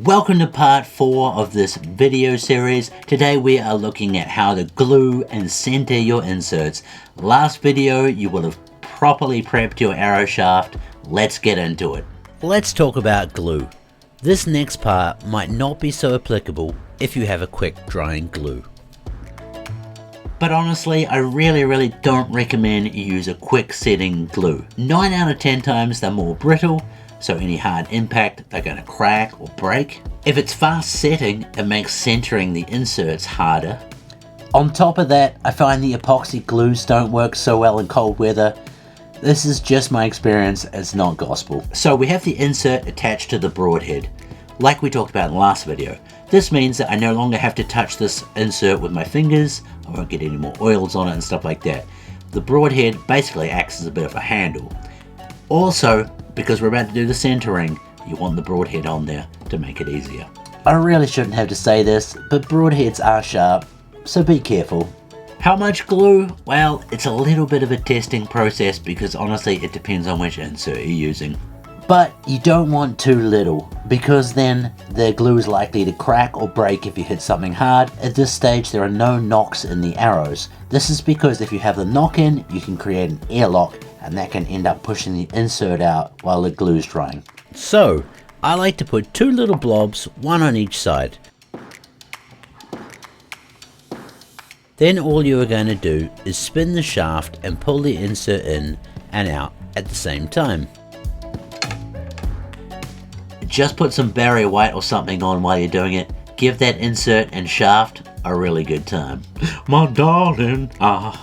Welcome to part 4 of this video series. Today we are looking at how to glue and center your inserts. Last video you will have properly prepped your arrow shaft. Let's get into it. Let's talk about glue. This next part might not be so applicable if you have a quick drying glue. But honestly, I really don't recommend you use a quick setting glue. 9 out of 10 times they're more brittle, so any hard impact they're going to crack or break. If it's fast setting, it makes centering the inserts harder. On top of that, I find the epoxy glues don't work so well in cold weather. This is just my experience, it's not gospel. So we have the insert attached to the broadhead, like we talked about in the last video. This means that I no longer have to touch this insert with my fingers, I won't get any more oils on it and stuff like that. The broadhead basically acts as a bit of a handle. Also, because we're about to do the centering, you want the broadhead on there to make it easier. I really shouldn't have to say this, but broadheads are sharp, so be careful. How much glue? Well, it's a little bit of a testing process because honestly it depends on which insert you're using. But you don't want too little, because then the glue is likely to crack or break if you hit something hard. At this stage there are no knocks in the arrows. This is because if you have the knock in, you can create an airlock, and that can end up pushing the insert out while the glue is drying. So, I like to put 2 little blobs, one on each side. Then all you are going to do is spin the shaft and pull the insert in and out at the same time. Just put some barrier white or something on while you're doing it. Give that insert and shaft a really good time. My darling, I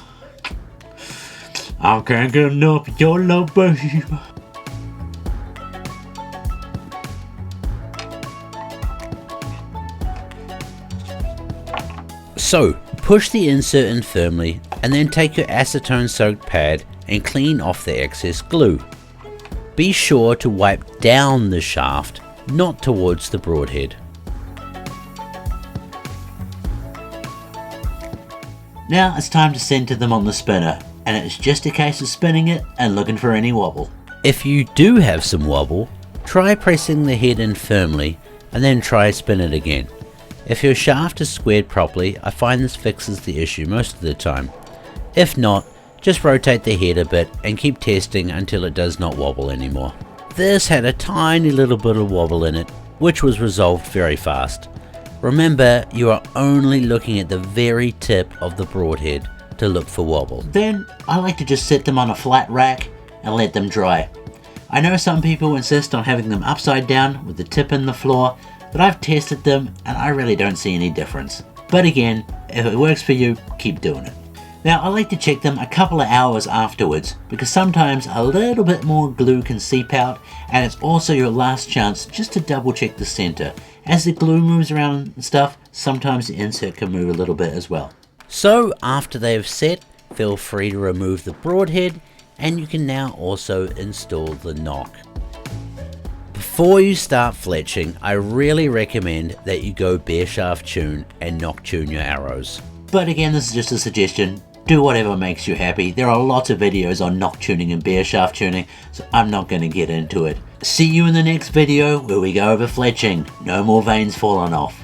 can't get enough of your love, babe. So, push the insert in firmly and then take your acetone soaked pad and clean off the excess glue. Be sure to wipe down the shaft, not towards the broadhead. Now it's time to center them on the spinner, and it's just a case of spinning it and looking for any wobble. If you do have some wobble, try pressing the head in firmly and then try spin it again. If your shaft is squared properly, I find this fixes the issue most of the time. If not, just rotate the head a bit and keep testing until it does not wobble anymore. This had a tiny little bit of wobble in it, which was resolved very fast. Remember, you are only looking at the very tip of the broadhead to look for wobble. Then I like to just sit them on a flat rack and let them dry. I know some people insist on having them upside down with the tip in the floor, but I've tested them and I really don't see any difference. But again, if it works for you, keep doing it. Now I like to check them a couple of hours afterwards, because sometimes a little bit more glue can seep out, and it's also your last chance just to double check the center. As the glue moves around and stuff, sometimes the insert can move a little bit as well. So after they have set, feel free to remove the broadhead, and you can now also install the knock. Before you start fletching, I really recommend that you go bare shaft tune and knock tune your arrows. But again, this is just a suggestion. Do whatever makes you happy. There are lots of videos on knock tuning and bare shaft tuning, so I'm not going to get into it. See you in the next video where we go over fletching. No more veins falling off.